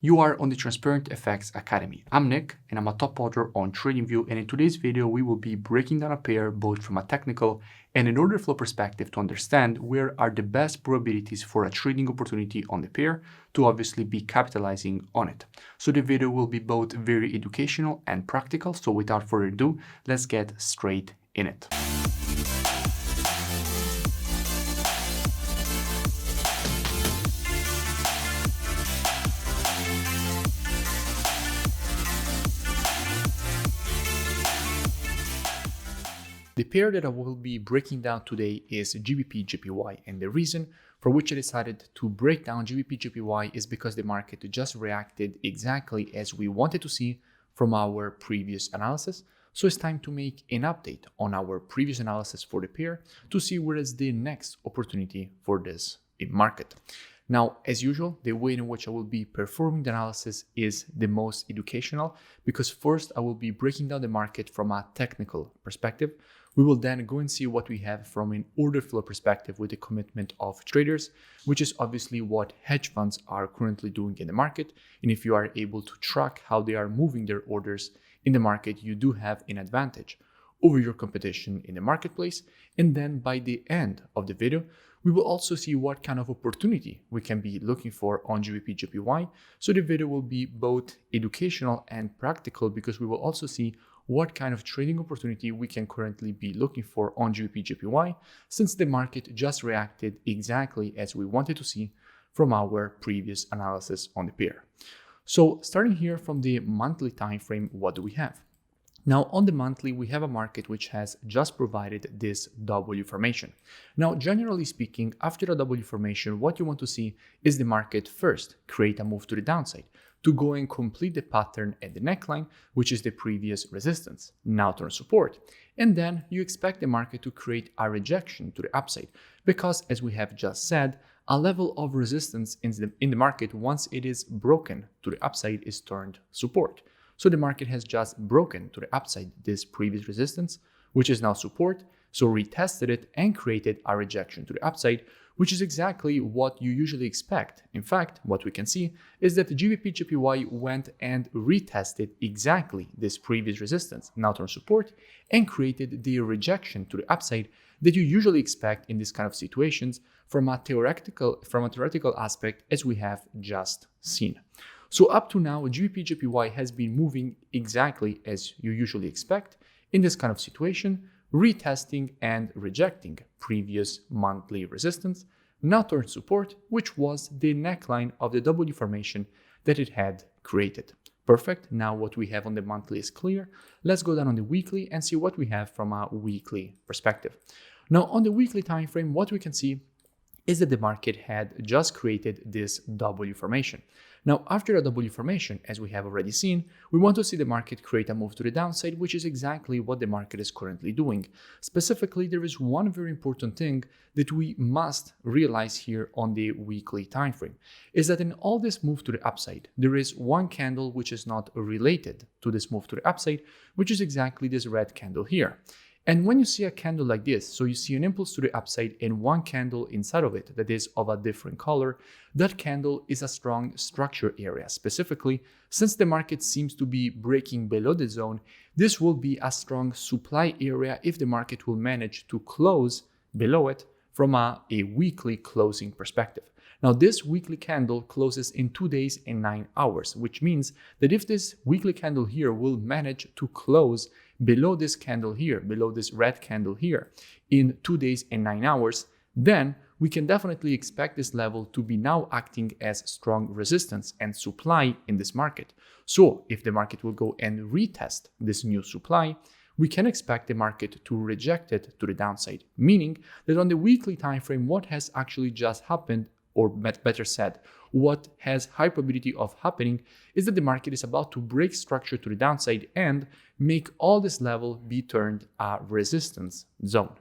You are on the Transparent FX Academy. I'm Nick, and I'm a top author on TradingView, and in today's video, we will be breaking down a pair both from a technical and an order flow perspective to understand where are the best probabilities for a trading opportunity on the pair to obviously be capitalizing on it. So the video will be both very educational and practical, so without further ado, let's get straight in it. The pair that I will be breaking down today is GBP JPY, and the reason for which I decided to break down GBP JPY is because the market just reacted exactly as we wanted to see from our previous analysis. So it's time to make an update on our previous analysis for the pair to see where is the next opportunity for this market. Now, as usual, the way in which I will be performing the analysis is the most educational because first I will be breaking down the market from a technical perspective. We will then go and see what we have from an order flow perspective with the commitment of traders, which is obviously what hedge funds are currently doing in the market. And if you are able to track how they are moving their orders in the market, you do have an advantage over your competition in the marketplace. And then by the end of the video, we will also see what kind of opportunity we can be looking for on GBP JPY. So the video will be both educational and practical because we will also see what kind of trading opportunity we can currently be looking for on GBP JPY since the market just reacted exactly as we wanted to see from our previous analysis on the pair. So starting here from the monthly time frame, what do we have? Now on the monthly, we have a market which has just provided this W formation. Now, generally speaking, after a W formation, what you want to see is the market first create a move to the downside to go and complete the pattern at the neckline, which is the previous resistance, now turn support. And then you expect the market to create a rejection to the upside because, as we have just said, a level of resistance in the market, once it is broken to the upside, is turned support. So the market has just broken to the upside this previous resistance, which is now support, so retested it and created a rejection to the upside, which is exactly what you usually expect. In fact, what we can see is that the GBP JPY went and retested exactly this previous resistance, now turned support, and created the rejection to the upside that you usually expect in this kind of situations from a theoretical aspect, as we have just seen. So up to now, GBP JPY has been moving exactly as you usually expect in this kind of situation, retesting and rejecting previous monthly resistance, now turned support, which was the neckline of the W formation that it had created. Perfect. Now what we have on the monthly is clear. Let's go down on the weekly and see what we have from a weekly perspective. Now on the weekly time frame, what we can see is that the market had just created this W formation. Now, after a W formation, as we have already seen, we want to see the market create a move to the downside, which is exactly what the market is currently doing. Specifically, there is one very important thing that we must realize here on the weekly time frame, is that in all this move to the upside, there is one candle which is not related to this move to the upside, which is exactly this red candle here. And when you see a candle like this, so you see an impulse to the upside and one candle inside of it that is of a different color, that candle is a strong structure area. Specifically, since the market seems to be breaking below the zone, this will be a strong supply area if the market will manage to close below it from a weekly closing perspective. Now, this weekly candle closes in 2 days and 9 hours, which means that if this weekly candle here will manage to close below this candle here, below this red candle here, in 2 days and 9 hours, then we can definitely expect this level to be now acting as strong resistance and supply in this market. So if the market will go and retest this new supply, we can expect the market to reject it to the downside, meaning that on the weekly time frame, what has actually just happened, or better said, what has high probability of happening, is that the market is about to break structure to the downside and make all this level be turned a resistance zone.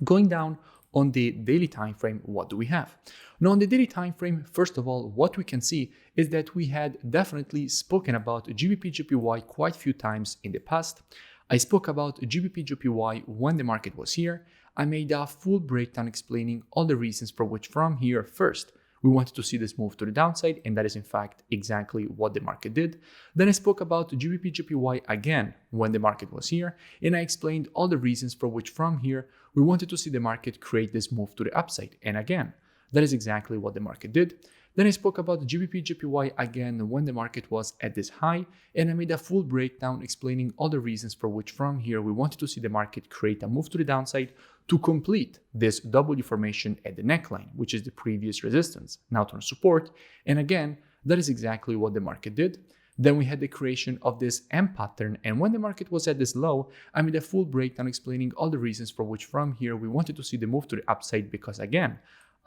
Going down on the daily time frame, what do we have? Now on the daily time frame, first of all, what we can see is that we had definitely spoken about GBP JPY quite a few times in the past. I spoke about GBP JPY when the market was here. I made a full breakdown explaining all the reasons for which from here first we wanted to see this move to the downside, and that is in fact exactly what the market did. Then I spoke about GBP JPY again when the market was here, and I explained all the reasons for which from here we wanted to see the market create this move to the upside, and again, that is exactly what the market did. Then I spoke about the GBP JPY again when the market was at this high, and I made a full breakdown explaining all the reasons for which from here we wanted to see the market create a move to the downside to complete this W formation at the neckline, which is the previous resistance, now turn support. And again, that is exactly what the market did. Then we had the creation of this M pattern, and when the market was at this low, I made a full breakdown explaining all the reasons for which from here we wanted to see the move to the upside, because again,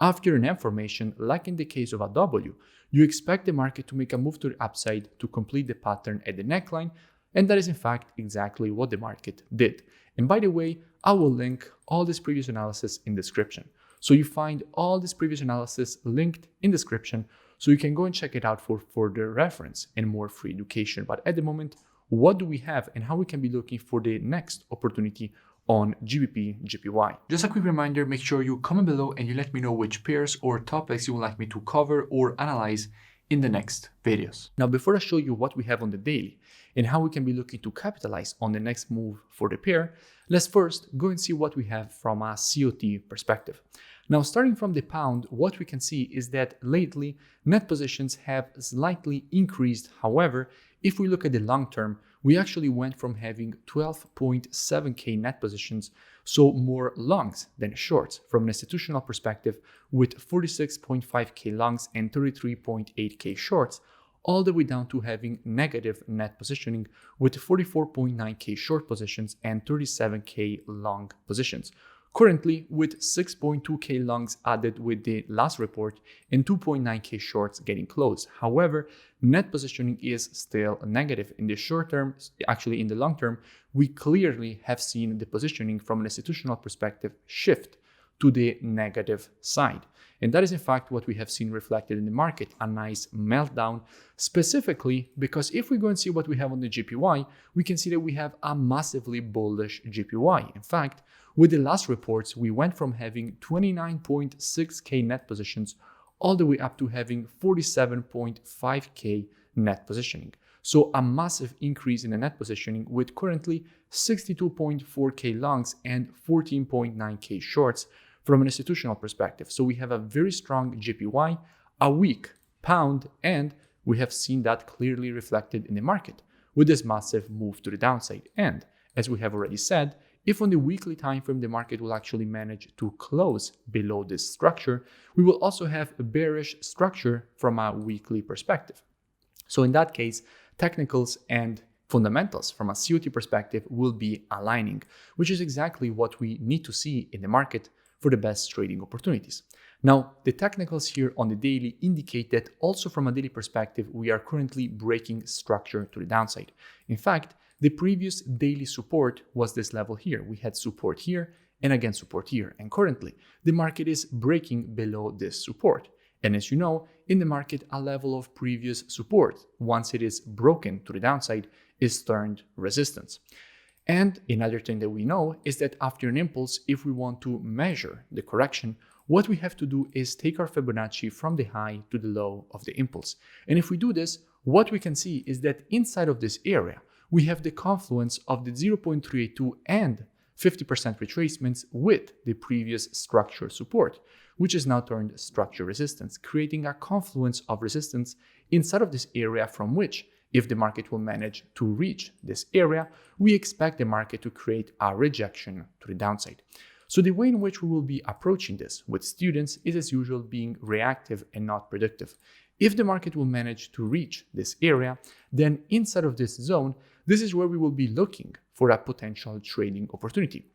after an M formation, like in the case of a W, you expect the market to make a move to the upside to complete the pattern at the neckline, and that is in fact exactly what the market did. And by the way, I will link all this previous analysis in description. So you find all this previous analysis linked in description, so you can go and check it out for further reference and more free education. But at the moment, what do we have and how we can be looking for the next opportunity on GBP JPY. Just a quick reminder, make sure you comment below and you let me know which pairs or topics you would like me to cover or analyze in the next videos. Now, before I show you what we have on the daily and how we can be looking to capitalize on the next move for the pair, let's first go and see what we have from a COT perspective. Now, starting from the pound, what we can see is that lately net positions have slightly increased. However, if we look at the long term, we actually went from having 12.7k net positions, so more longs than shorts from an institutional perspective, with 46.5k longs and 33.8k shorts, all the way down to having negative net positioning with 44.9k short positions and 37k long positions. Currently, with 6.2k longs added with the last report and 2.9k shorts getting close. However, net positioning is still negative in the short term. Actually, in the long term, we clearly have seen the positioning from an institutional perspective shift to the negative side. And that is in fact what we have seen reflected in the market, a nice meltdown, specifically because if we go and see what we have on the JPY, we can see that we have a massively bullish JPY. In fact, with the last reports, we went from having 29.6k net positions all the way up to having 47.5k net positioning. So a massive increase in the net positioning with currently 62.4k longs and 14.9k shorts from an institutional perspective. So we have a very strong JPY, a weak pound, and we have seen that clearly reflected in the market with this massive move to the downside. And as we have already said, if on the weekly time frame the market will actually manage to close below this structure, we will also have a bearish structure from a weekly perspective. So in that case, technicals and fundamentals from a COT perspective will be aligning, which is exactly what we need to see in the market for the best trading opportunities. Now, the technicals here on the daily indicate that also from a daily perspective, we are currently breaking structure to the downside. In fact, the previous daily support was this level here. We had support here and again support here. And currently, the market is breaking below this support. And as you know, in the market, a level of previous support, once it is broken to the downside, is turned resistance. And another thing that we know is that after an impulse, if we want to measure the correction, what we have to do is take our Fibonacci from the high to the low of the impulse. And if we do this, what we can see is that inside of this area, we have the confluence of the 0.382 and 50% retracements with the previous structure support, which is now turned structure resistance, creating a confluence of resistance inside of this area from which, if the market will manage to reach this area, we expect the market to create a rejection to the downside. So the way in which we will be approaching this with students is as usual being reactive and not predictive. If the market will manage to reach this area, then inside of this zone, this is where we will be looking for a potential trading opportunity.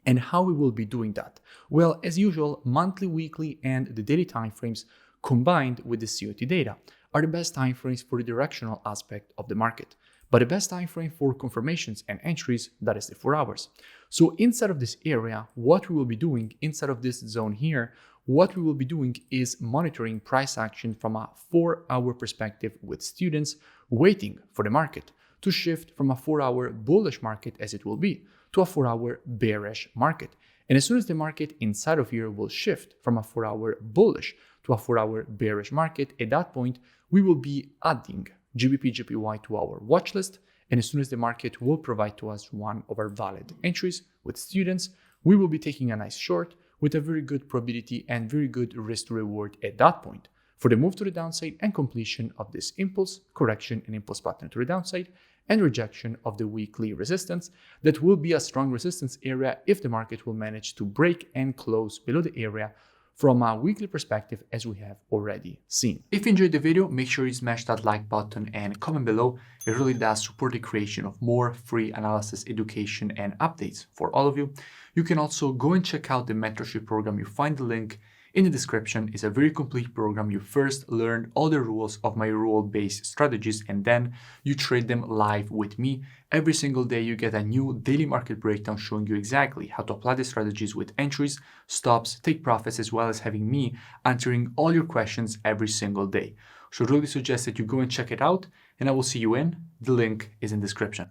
And how we will be doing that? Well, as usual, monthly, weekly, and the daily timeframes combined with the COT data are the best timeframes for the directional aspect of the market. But the best time frame for confirmations and entries, that is the 4 hours. So inside of this area, what we will be doing inside of this zone here, what we will be doing is monitoring price action from a 4-hour perspective with students waiting for the market to shift from a 4-hour bullish market as it will be to a 4-hour bearish market. And as soon as the market inside of here will shift from a 4-hour bullish to a 4-hour bearish market, at that point, we will be adding GBP JPY to our watch list. And as soon as the market will provide to us one of our valid entries with students, we will be taking a nice short with a very good probability and very good risk to reward at that point for the move to the downside and completion of this impulse, correction, and impulse pattern to the downside, and rejection of the weekly resistance that will be a strong resistance area if the market will manage to break and close below the area from a weekly perspective, as we have already seen. If you enjoyed the video, make sure you smash that like button and comment below. It really does support the creation of more free analysis, education, and updates for all of you. You can also go and check out the mentorship program. You find the link in the description. It's a very complete program. You first learn all the rules of my rule-based strategies, and then you trade them live with me. Every single day you get a new daily market breakdown showing you exactly how to apply the strategies with entries, stops, take profits, as well as having me answering all your questions every single day. So I really suggest that you go and check it out, and I will see you in. The link is in the description.